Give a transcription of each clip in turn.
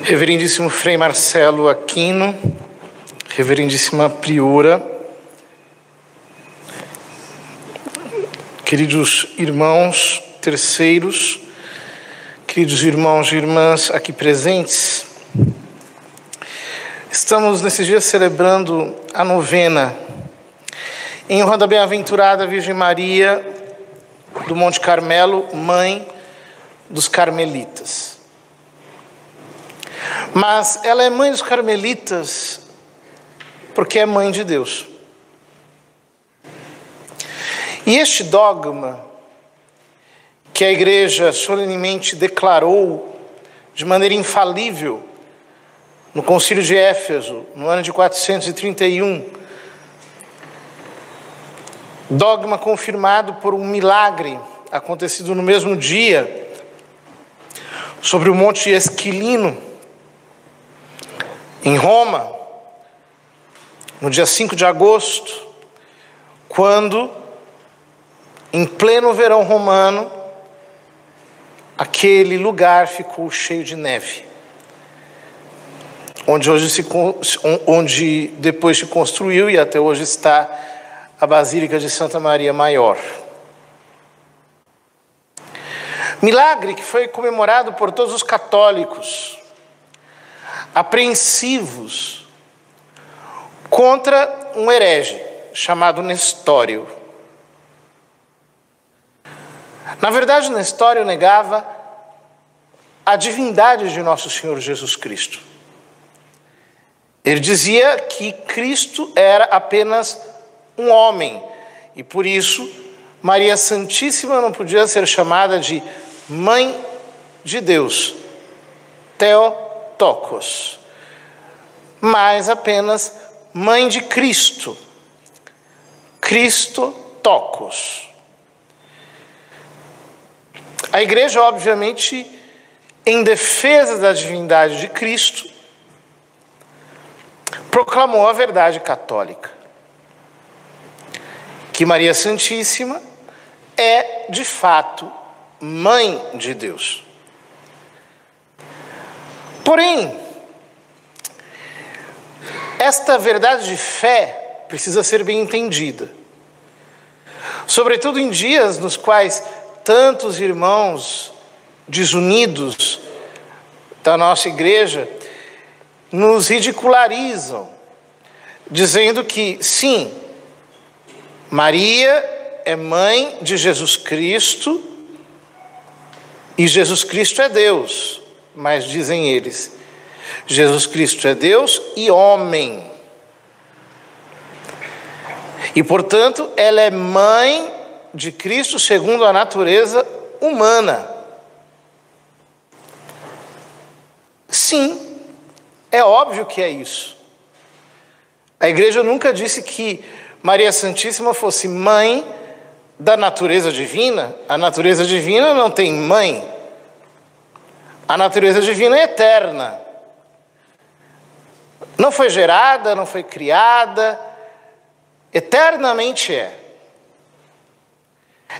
Reverendíssimo Frei Marcelo Aquino, Reverendíssima Priora, queridos irmãos terceiros, queridos irmãos e irmãs aqui presentes, estamos nesses dias celebrando a novena em honra da bem-aventurada Virgem Maria do Monte Carmelo, mãe dos carmelitas. Mas ela é mãe dos carmelitas porque é mãe de Deus. E este dogma que a Igreja solenemente declarou de maneira infalível no Concílio de Éfeso, no ano de 431, dogma confirmado por um milagre acontecido no mesmo dia, sobre o Monte Esquilino, em Roma, no dia 5 de agosto, quando, em pleno verão romano, aquele lugar ficou cheio de neve, onde depois se construiu e até hoje está a Basílica de Santa Maria Maior. Milagre que foi comemorado por todos os católicos, apreensivos contra um herege chamado Nestório. Na verdade, Nestório negava a divindade de nosso Senhor Jesus Cristo. Ele dizia que Cristo era apenas um homem e por isso Maria Santíssima não podia ser chamada de Mãe de Deus, Theotokos, mas apenas Mãe de Cristo, Christotokos. A Igreja, obviamente, em defesa da divindade de Cristo, proclamou a verdade católica, que Maria Santíssima é, de fato, Mãe de Deus. Porém, esta verdade de fé precisa ser bem entendida, sobretudo em dias nos quais tantos irmãos desunidos da nossa igreja nos ridicularizam, dizendo que, sim, Maria é mãe de Jesus Cristo e Jesus Cristo é Deus, mas dizem eles, Jesus Cristo é Deus e homem. E, portanto, ela é mãe de Cristo segundo a natureza humana. Sim, é óbvio que é isso. A Igreja nunca disse que Maria Santíssima fosse mãe da natureza divina. A natureza divina não tem mãe. A natureza divina é eterna. Não foi gerada, não foi criada, eternamente é.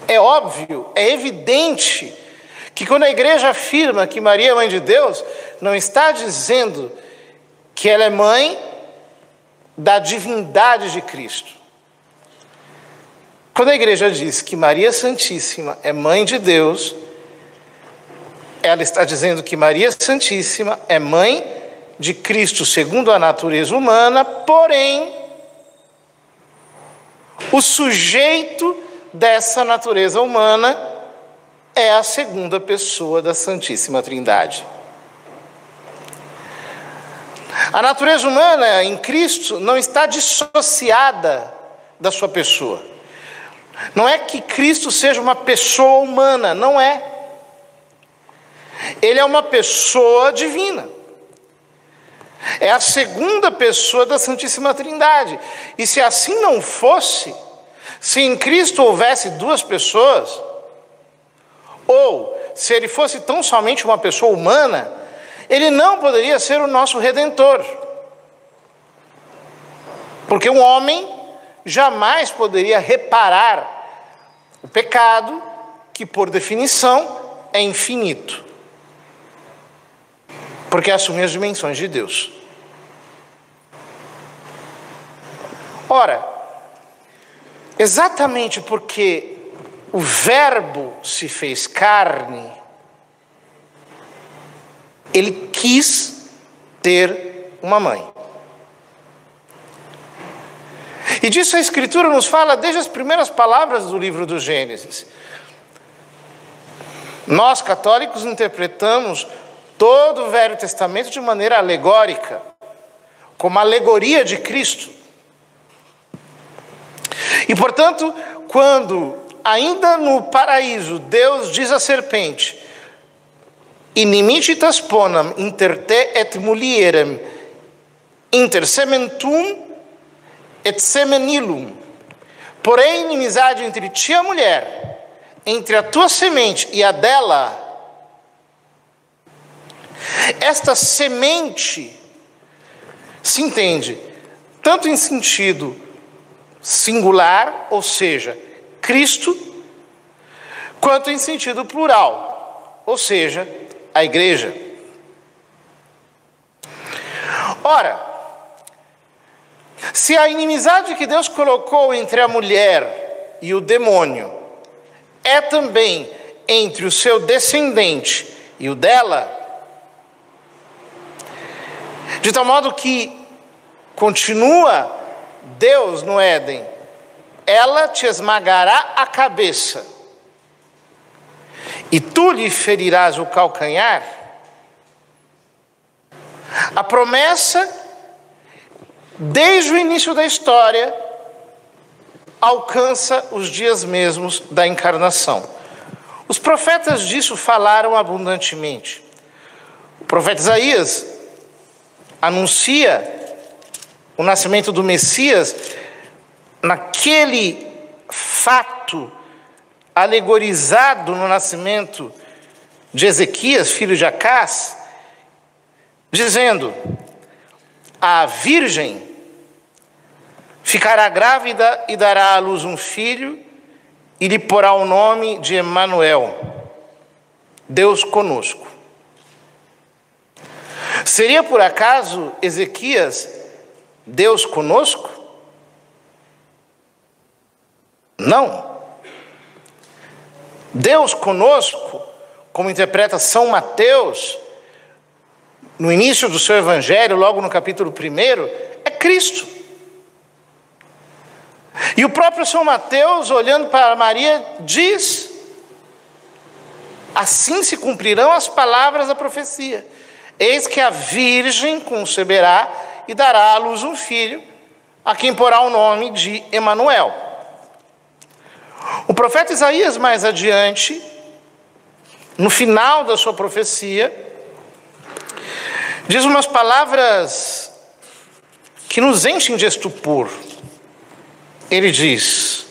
É óbvio, é evidente que quando a Igreja afirma que Maria é mãe de Deus, não está dizendo que ela é mãe da divindade de Cristo. Quando a Igreja diz que Maria Santíssima é mãe de Deus, ela está dizendo que Maria Santíssima é mãe de Cristo segundo a natureza humana, porém, o sujeito dessa natureza humana é a segunda pessoa da Santíssima Trindade. A natureza humana em Cristo não está dissociada da sua pessoa. Não é que Cristo seja uma pessoa humana, não é. Ele é uma pessoa divina. É a segunda pessoa da Santíssima Trindade. E se assim não fosse, se em Cristo houvesse duas pessoas, ou se ele fosse tão somente uma pessoa humana, ele não poderia ser o nosso Redentor. Porque um homem jamais poderia reparar o pecado, que por definição é infinito. porque assume as dimensões de Deus. Ora, exatamente porque o Verbo se fez carne, ele quis ter uma mãe. E disso a Escritura nos fala desde as primeiras palavras do livro do Gênesis. Nós, católicos, interpretamos todo o Velho Testamento de maneira alegórica, como alegoria de Cristo. E, portanto, quando, ainda no paraíso, Deus diz à serpente: Inimicitas ponam inter te et mulierem, inter semen tuum et semen illum. Porém, inimizade entre ti e a mulher, entre a tua semente e a dela. Esta semente se entende tanto em sentido singular, ou seja, Cristo, quanto em sentido plural, ou seja, a igreja. Ora, se a inimizade que Deus colocou entre a mulher e o demônio é também entre o seu descendente e o dela, de tal modo que continua Deus no Éden: ela te esmagará a cabeça e tu lhe ferirás o calcanhar. A promessa, desde o início da história, alcança os dias mesmos da encarnação. Os profetas disso falaram abundantemente. O profeta Isaías anuncia o nascimento do Messias naquele fato alegorizado no nascimento de Ezequias, filho de Acás, dizendo: a virgem ficará grávida e dará à luz um filho e lhe porá o nome de Emanuel, Deus conosco. Seria por acaso Ezequias Deus conosco? Não. Deus conosco, como interpreta São Mateus, no início do seu evangelho, logo no capítulo 1, é Cristo. E o próprio São Mateus, olhando para Maria, diz: assim se cumprirão as palavras da profecia. Eis que a virgem conceberá e dará à luz um filho, a quem porá o nome de Emanuel. O profeta Isaías, mais adiante, no final da sua profecia, diz umas palavras que nos enchem de estupor. Ele diz: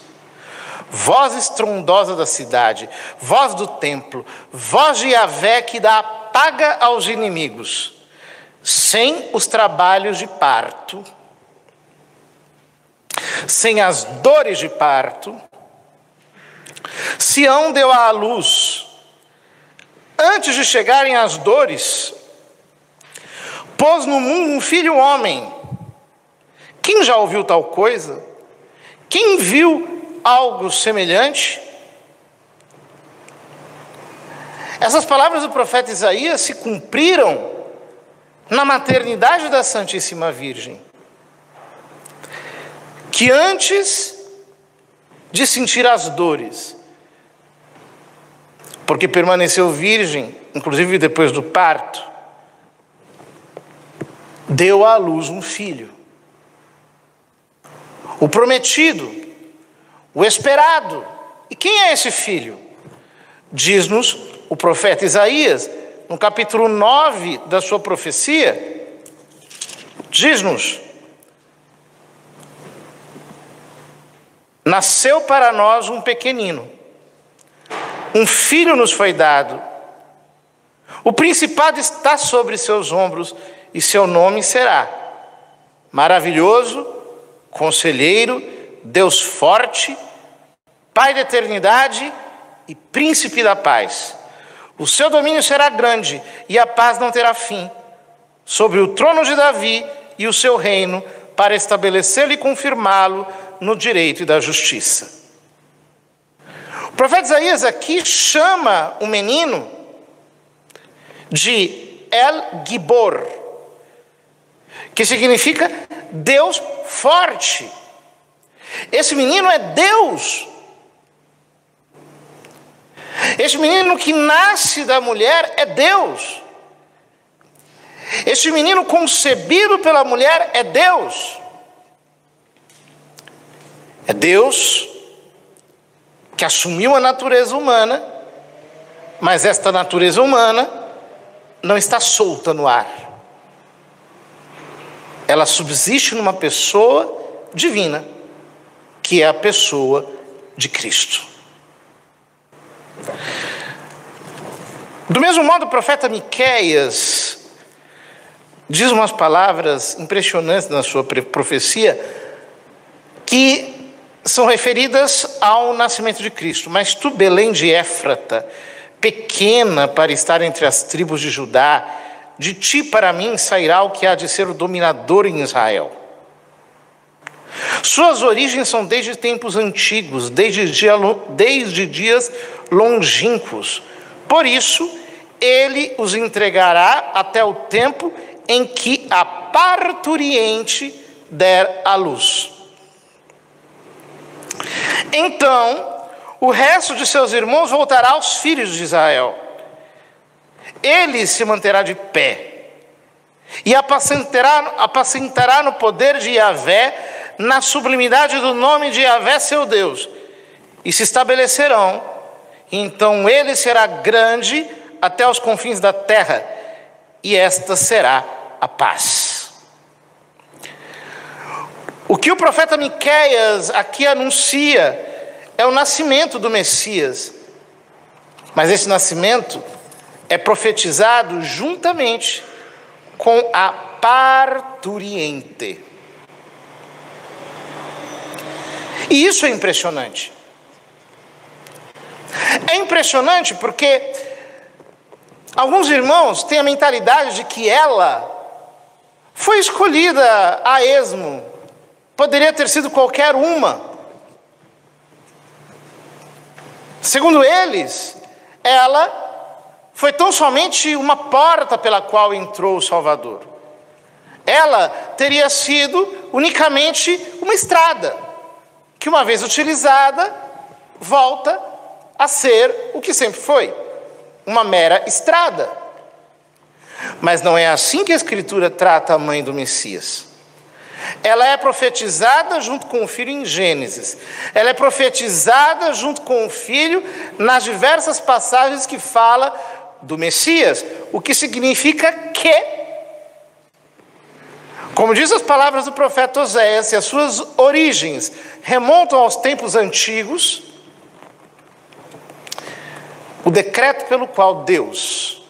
voz estrondosa da cidade, voz do templo, voz de Yahvé que dá paga aos inimigos, sem os trabalhos de parto, sem as dores de parto, Sião deu à luz, antes de chegarem as dores, pôs no mundo um filho homem. Quem já ouviu tal coisa? Quem viu algo semelhante? Essas palavras do profeta Isaías se cumpriram na maternidade da Santíssima Virgem, que antes de sentir as dores, porque permaneceu virgem, inclusive depois do parto, deu à luz um filho. O prometido, o esperado. E quem é esse filho? Diz-nos o profeta Isaías, no capítulo 9 da sua profecia, diz-nos: nasceu para nós um pequenino, um filho nos foi dado, o principado está sobre seus ombros, e seu nome será Maravilhoso, Conselheiro, Deus Forte, Pai da Eternidade e Príncipe da Paz. O seu domínio será grande, e a paz não terá fim. sobre o trono de Davi e o seu reino, para estabelecê-lo e confirmá-lo no direito e da justiça. O profeta Isaías aqui chama o menino de El Gibor, que significa Deus forte. Esse menino é Deus. Esse menino que nasce da mulher é Deus. Esse menino concebido pela mulher é Deus. É Deus que assumiu a natureza humana, mas esta natureza humana não está solta no ar. Ela subsiste numa pessoa divina, que é a pessoa de Cristo. Do mesmo modo, o profeta Miqueias diz umas palavras impressionantes na sua profecia, que são referidas ao nascimento de Cristo. Mas tu, Belém de Éfrata, pequena para estar entre as tribos de Judá, de ti para mim sairá o que há de ser o dominador em Israel. Suas origens são desde tempos antigos, desde dias longínquos. Por isso, ele os entregará até o tempo em que a parturiente der à luz. Então, o resto de seus irmãos voltará aos filhos de Israel. Ele se manterá de pé e apacentará no poder de Yahvé, na sublimidade do nome de Yahvé, seu Deus, e se estabelecerão. Então ele será grande até os confins da terra, e esta será a paz. O que o profeta Miqueias aqui anuncia é o nascimento do Messias, mas esse nascimento é profetizado juntamente com a parturiente. E isso é impressionante. É impressionante porque alguns irmãos têm a mentalidade de que ela foi escolhida a esmo. Poderia ter sido qualquer uma. Segundo eles, ela foi tão somente uma porta pela qual entrou o Salvador. Ela teria sido unicamente uma estrada, que uma vez utilizada, volta a ser o que sempre foi, uma mera estrada. Mas não é assim que a Escritura trata a mãe do Messias. Ela é profetizada junto com o filho em Gênesis. Ela é profetizada junto com o filho nas diversas passagens que fala do Messias, o que significa que, como diz as palavras do profeta Oséias, se as suas origens remontam aos tempos antigos, o decreto pelo qual Deus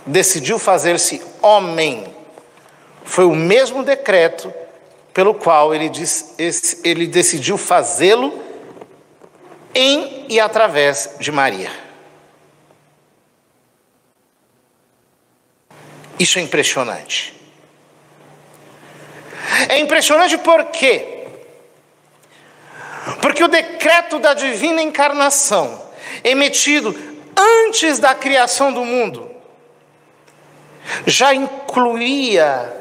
decidiu fazer-se homem foi o mesmo decreto pelo qual ele decidiu fazê-lo em e através de Maria. Isso é impressionante. É impressionante por quê? Porque o decreto da divina encarnação, emitido antes da criação do mundo, já incluía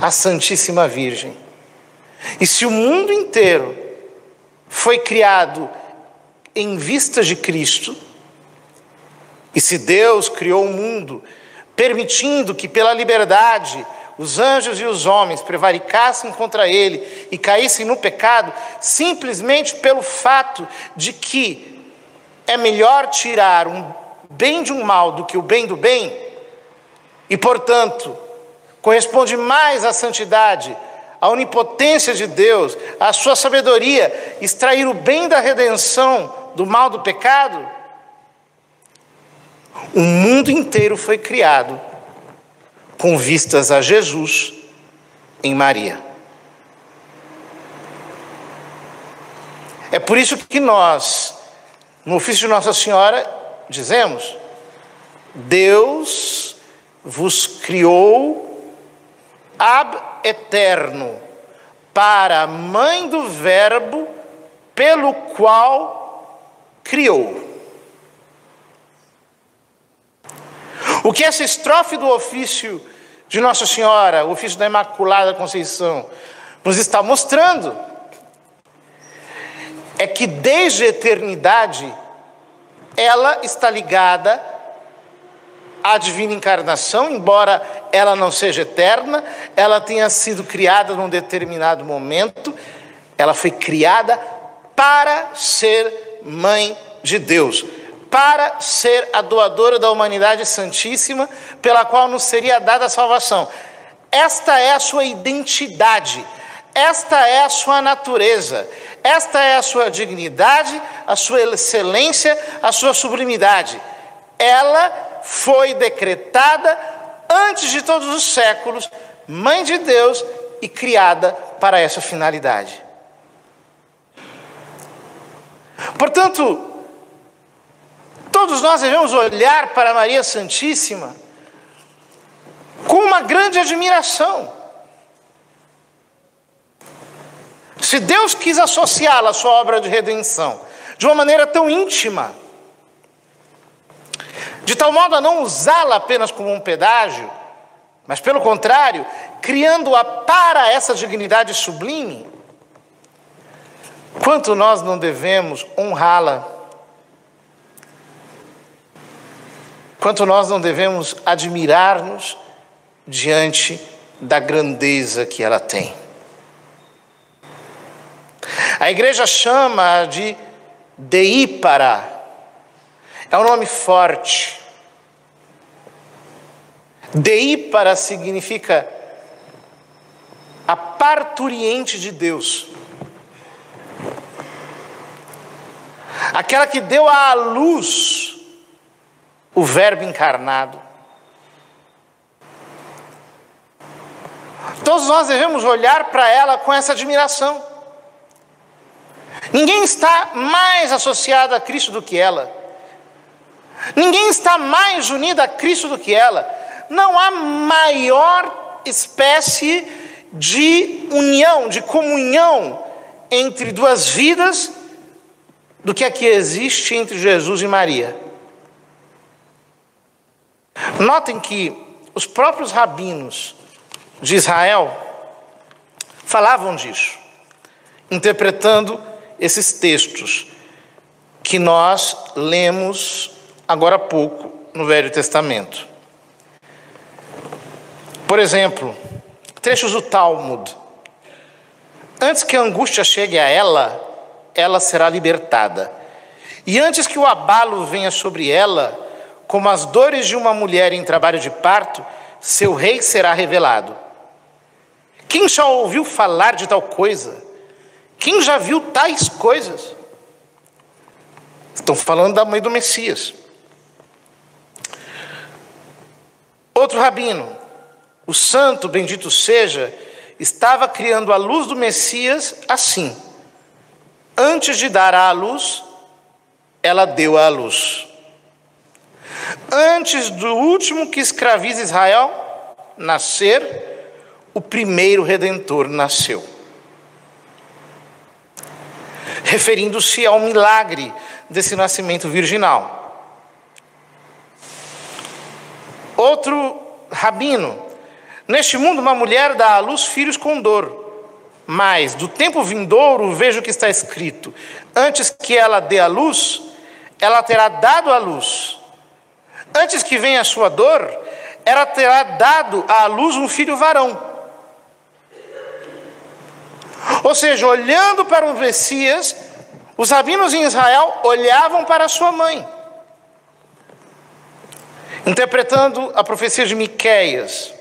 a Santíssima Virgem. E se o mundo inteiro foi criado em vista de Cristo, e se Deus criou o mundo permitindo que pela liberdade os anjos e os homens prevaricassem contra ele e caíssem no pecado, simplesmente pelo fato de que é melhor tirar um bem de um mal do que o bem do bem, e portanto corresponde mais à santidade, à onipotência de Deus, à sua sabedoria, extrair o bem da redenção do mal do pecado. O mundo inteiro foi criado com vistas a Jesus em Maria. É por isso que nós, no ofício de Nossa Senhora, dizemos: Deus vos criou ab eterno, para a mãe do Verbo, pelo qual criou. O que essa estrofe do ofício de Nossa Senhora, o ofício da Imaculada Conceição, nos está mostrando é que desde a eternidade ela está ligada à divina encarnação, embora ela não seja eterna, ela tenha sido criada num determinado momento, ela foi criada para ser mãe de Deus, para ser a doadora da humanidade santíssima, pela qual nos seria dada a salvação. Esta é a sua identidade, esta é a sua natureza, esta é a sua dignidade, a sua excelência, a sua sublimidade. Ela foi decretada antes de todos os séculos, mãe de Deus e criada para essa finalidade. Portanto, todos nós devemos olhar para Maria Santíssima com uma grande admiração. Se Deus quis associá-la à sua obra de redenção de uma maneira tão íntima, de tal modo a não usá-la apenas como um pedágio, mas pelo contrário, criando-a para essa dignidade sublime, quanto nós não devemos honrá-la, quanto nós não devemos admirar-nos diante da grandeza que ela tem. A igreja chama de Deípara, é um nome forte. Deípara significa a parturiente de Deus, aquela que deu à luz o Verbo encarnado. Todos nós devemos olhar para ela com essa admiração. Ninguém está mais associado a Cristo do que ela. Ninguém está mais unido a Cristo do que ela. Não há maior espécie de união, de comunhão entre duas vidas do que a que existe entre Jesus e Maria. Notem que os próprios rabinos de Israel falavam disso, interpretando esses textos que nós lemos agora há pouco no Velho Testamento. Por exemplo, trechos do Talmud. Antes que a angústia chegue a ela, ela será libertada. E antes que o abalo venha sobre ela, como as dores de uma mulher em trabalho de parto, seu rei será revelado. Quem já ouviu falar de tal coisa? Quem já viu tais coisas? Estão falando da mãe do Messias. Outro rabino, o santo, bendito seja, estava criando a luz do Messias assim. Antes de dar à luz, ela deu à luz. Antes do último que escraviza Israel nascer, o primeiro Redentor nasceu. Referindo-se ao milagre desse nascimento virginal. Outro rabino: neste mundo uma mulher dá à luz filhos com dor, mas do tempo vindouro vejo que está escrito: antes que ela dê à luz, ela terá dado à luz. Antes que venha a sua dor, ela terá dado à luz um filho varão. Ou seja, olhando para o Messias, os rabinos em Israel olhavam para a sua mãe, interpretando a profecia de Miqueias.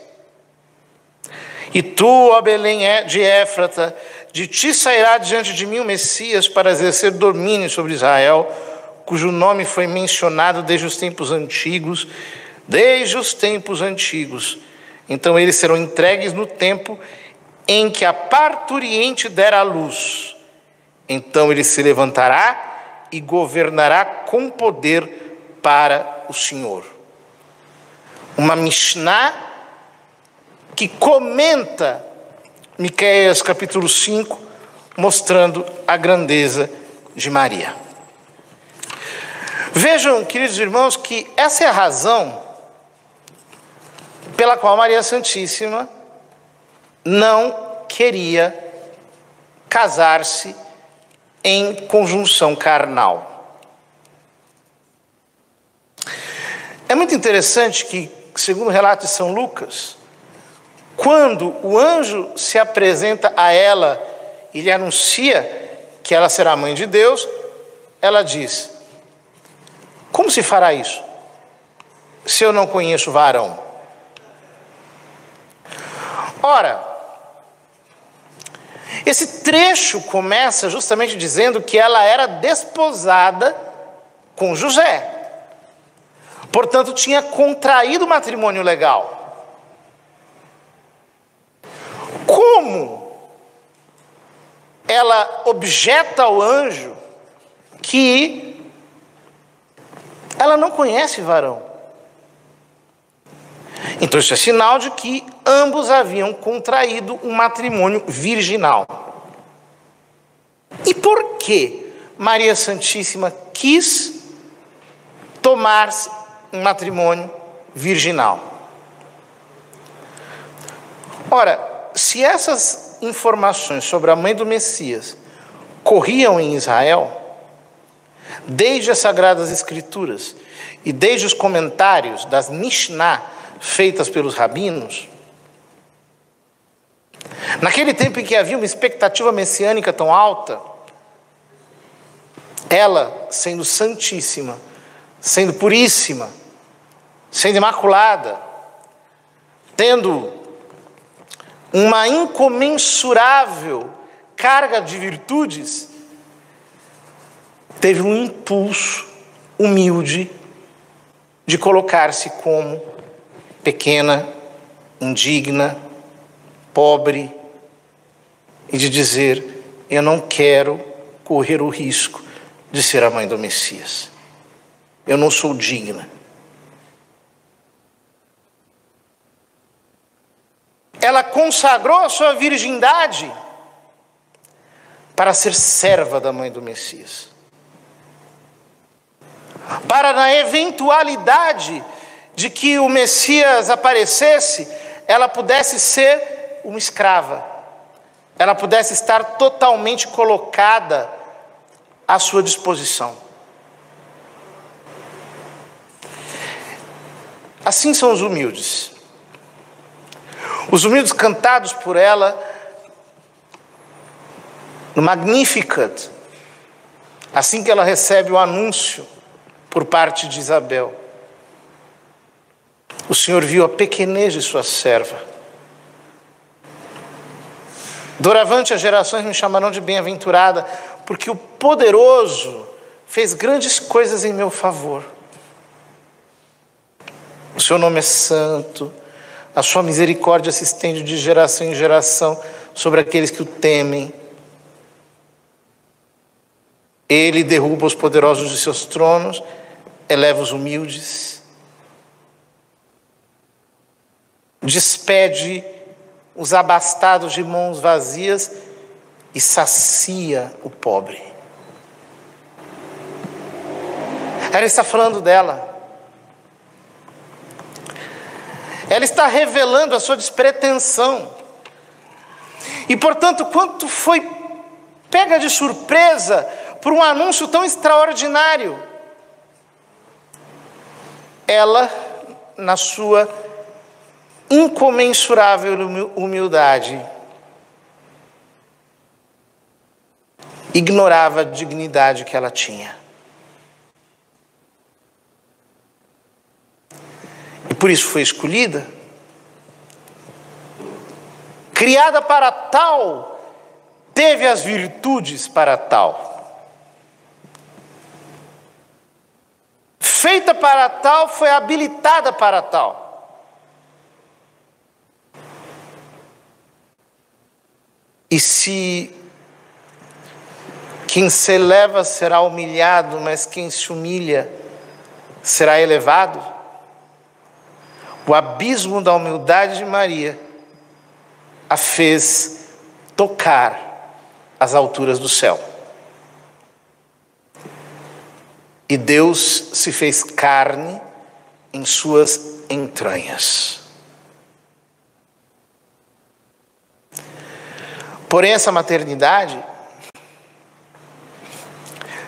E tu, ó Belém de Éfrata, de ti sairá diante de mim o Messias para exercer domínio sobre Israel, cujo nome foi mencionado desde os tempos antigos, Então eles serão entregues no tempo em que a parturiente der à luz. Então ele se levantará e governará com poder para o Senhor. uma Mishnah que comenta Miqueias capítulo 5, mostrando a grandeza de Maria. Vejam, queridos irmãos, que essa é a razão pela qual Maria Santíssima não queria casar-se em conjunção carnal. É muito interessante que, segundo o relato de São Lucas, quando o anjo se apresenta a ela e lhe anuncia que ela será mãe de Deus, ela diz: como se fará isso, se eu não conheço varão? Ora, esse trecho começa justamente dizendo que ela era desposada com José. Portanto, tinha contraído matrimônio legal. Como ela objeta ao anjo que ela não conhece varão? Então isso é sinal de que ambos haviam contraído um matrimônio virginal. E por que Maria Santíssima quis tomar um matrimônio virginal? Ora, se essas informações sobre a mãe do Messias corriam em Israel, desde as Sagradas Escrituras e desde os comentários das Mishnah feitas pelos rabinos, naquele tempo em que havia uma expectativa messiânica tão alta, ela, sendo santíssima, sendo puríssima, sendo imaculada, tendo uma incomensurável carga de virtudes, teve um impulso humilde de colocar-se como pequena, indigna, pobre, e de dizer: eu não quero correr o risco de ser a mãe do Messias. Eu não sou digna. Ela consagrou a sua virgindade para ser serva da mãe do Messias. Para, na eventualidade de que o Messias aparecesse, ela pudesse ser uma escrava. Ela pudesse estar totalmente colocada à sua disposição. Assim são os humildes. Os humildes cantados por ela no Magnificat, assim que ela recebe o anúncio por parte de Isabel. O Senhor viu a pequenez de sua serva. Doravante as gerações me chamarão de bem-aventurada, porque o poderoso fez grandes coisas em meu favor. O seu nome é santo, a sua misericórdia se estende de geração em geração sobre aqueles que o temem. Ele derruba os poderosos de seus tronos, eleva os humildes, despede os abastados de mãos vazias e sacia o pobre. Ela está falando dela. Ela está revelando a sua despretensão. E, portanto, quanto foi pega de surpresa por um anúncio tão extraordinário, ela, na sua incomensurável humildade, ignorava a dignidade que ela tinha. E por isso foi escolhida, criada para tal, teve as virtudes para tal. Feita para tal, foi habilitada para tal. E se quem se eleva será humilhado, mas quem se humilha será elevado, O abismo da humildade de Maria a fez tocar as alturas do céu. E Deus se fez carne em suas entranhas. Porém, essa maternidade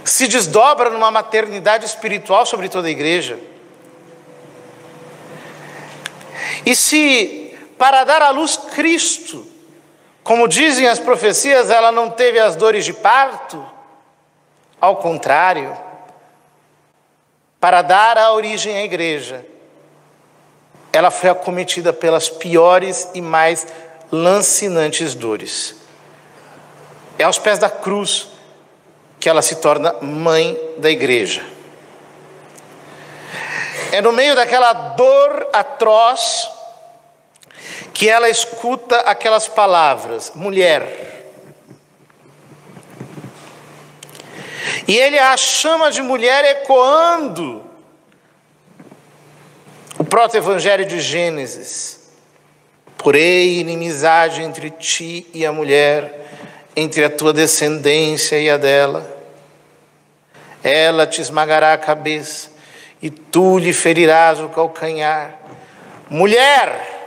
se desdobra numa maternidade espiritual sobre toda a igreja. E se, para dar à luz Cristo, como dizem as profecias, ela não teve as dores de parto, ao contrário, para dar a origem à igreja, ela foi acometida pelas piores e mais lancinantes dores. É aos pés da cruz que ela se torna mãe da igreja. É no meio daquela dor atroz que ela escuta aquelas palavras: mulher. E ele a chama de mulher ecoando o proto-evangelho de Gênesis. Porém, inimizade entre ti e a mulher, entre a tua descendência e a dela. Ela te esmagará a cabeça e tu lhe ferirás o calcanhar. Mulher,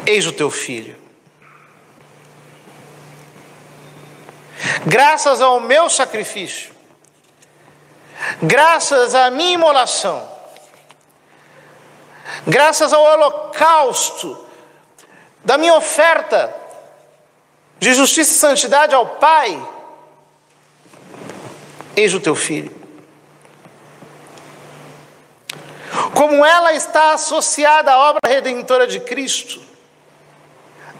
eis o teu filho. Graças ao meu sacrifício, graças à minha imolação, graças ao holocausto da minha oferta de justiça e santidade ao Pai, eis o teu filho. Como ela está associada à obra redentora de Cristo,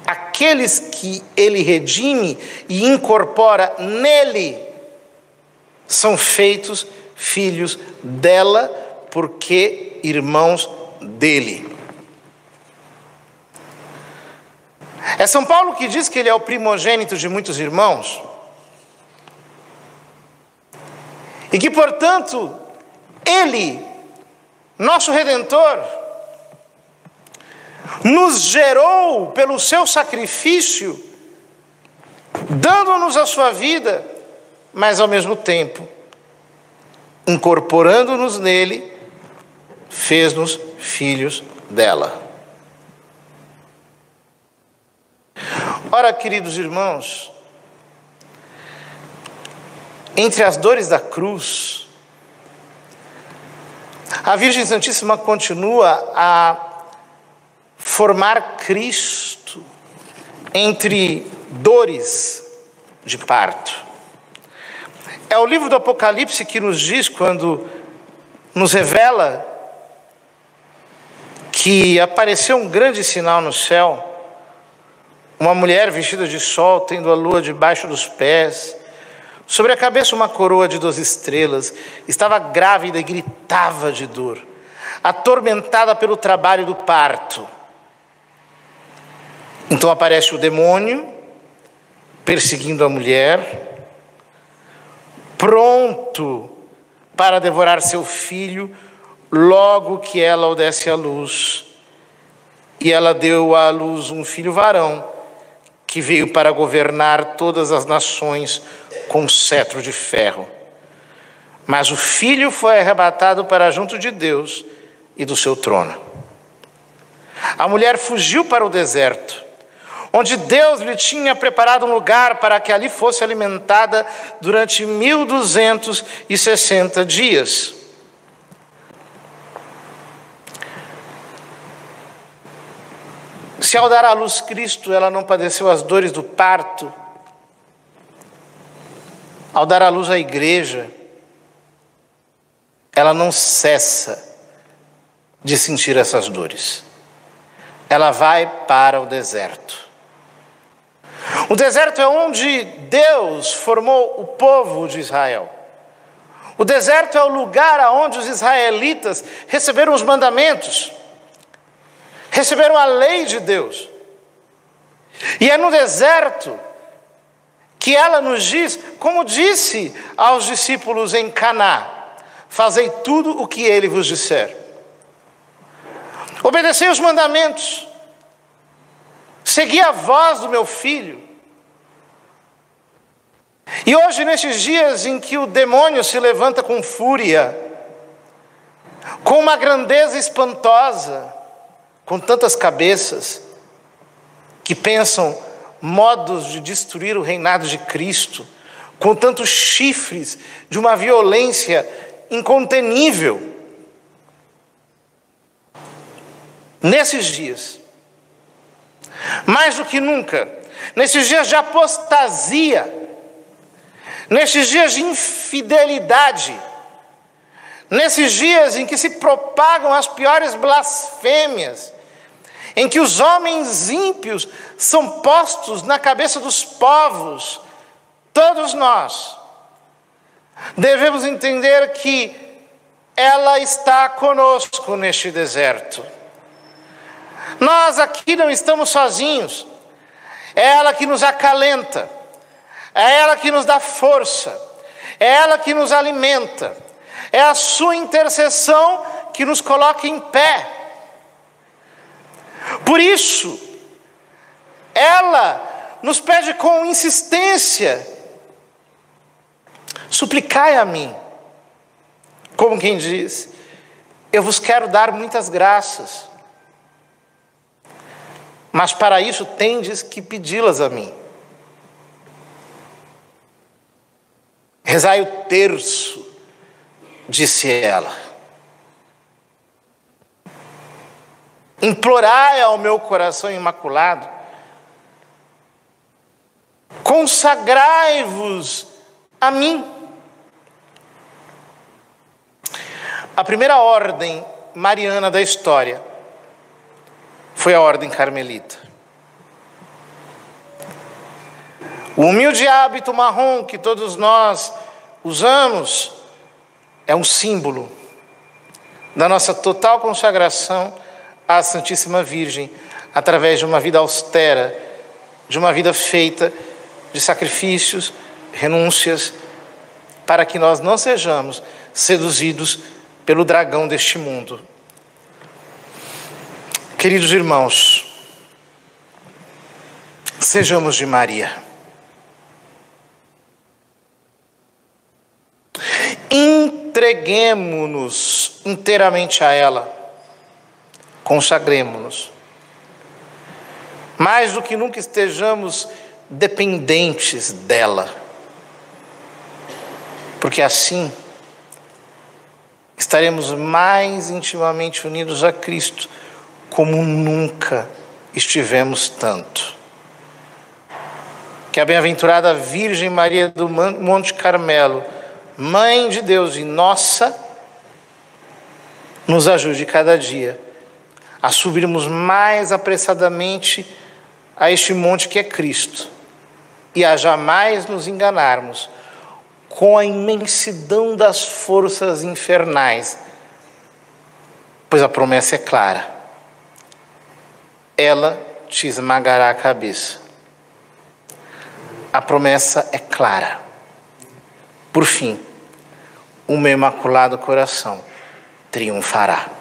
aqueles que ele redime e incorpora nele são feitos filhos dela, porque irmãos dele. É São Paulo que diz que ele é o primogênito de muitos irmãos e que, portanto, ele, nosso Redentor, nos gerou pelo seu sacrifício, dando-nos a sua vida, mas ao mesmo tempo, incorporando-nos nele, fez-nos filhos dela. Ora, queridos irmãos, entre as dores da cruz, a Virgem Santíssima continua a formar Cristo entre dores de parto. É o livro do Apocalipse que nos diz, quando nos revela que apareceu um grande sinal no céu, uma mulher vestida de sol, tendo a lua debaixo dos pés, sobre a cabeça uma coroa de 12 estrelas, estava grávida e gritava de dor, atormentada pelo trabalho do parto. Então aparece o demônio, perseguindo a mulher, pronto para devorar seu filho, logo que ela o desse à luz. E ela deu à luz um filho varão, que veio para governar todas as nações com cetro de ferro. Mas o filho foi arrebatado para junto de Deus e do seu trono. A mulher fugiu para o deserto, onde Deus lhe tinha preparado um lugar para que ali fosse alimentada durante 1260 dias. Se ao dar à luz Cristo, ela não padeceu as dores do parto, ao dar à luz a igreja, ela não cessa de sentir essas dores. Ela vai para o deserto. O deserto é onde Deus formou o povo de Israel. O deserto é o lugar onde os israelitas receberam os mandamentos, receberam a lei de Deus. E é no deserto que ela nos diz, como disse aos discípulos em Caná: fazei tudo o que ele vos disser. Obedecei os mandamentos. Segui a voz do meu filho. E hoje, nesses dias em que o demônio se levanta com fúria, com uma grandeza espantosa, com tantas cabeças que pensam modos de destruir o reinado de Cristo, com tantos chifres de uma violência incontenível. Nesses dias, mais do que nunca, nesses dias de apostasia, nesses dias de infidelidade, nesses dias em que se propagam as piores blasfêmias, em que os homens ímpios são postos na cabeça dos povos, todos nós devemos entender que ela está conosco neste deserto. Nós aqui não estamos sozinhos. É ela que nos acalenta, é ela que nos dá força, é ela que nos alimenta, é a sua intercessão que nos coloca em pé. Por isso, ela nos pede com insistência: suplicai a mim. Como quem diz, eu vos quero dar muitas graças, mas para isso tendes que pedi-las a mim. Rezai o terço, disse ela. Implorai ao meu coração imaculado. Consagrai-vos a mim. A primeira ordem mariana da história foi a ordem carmelita. O humilde hábito marrom que todos nós usamos é um símbolo da nossa total consagração à Santíssima Virgem, através de uma vida austera, de uma vida feita de sacrifícios, renúncias, para que nós não sejamos seduzidos pelo dragão deste mundo. Queridos irmãos, sejamos de Maria. Entreguemo-nos inteiramente a ela. Consagremo-nos. Mais do que nunca estejamos dependentes dela. Porque assim estaremos mais intimamente unidos a Cristo, como nunca estivemos tanto. Que a bem-aventurada Virgem Maria do Monte Carmelo, Mãe de Deus e nossa, nos ajude cada dia a subirmos mais apressadamente a este monte que é Cristo e a jamais nos enganarmos com a imensidão das forças infernais, pois a promessa é clara: ela te esmagará a cabeça. A promessa é clara. Por fim, o meu imaculado coração triunfará.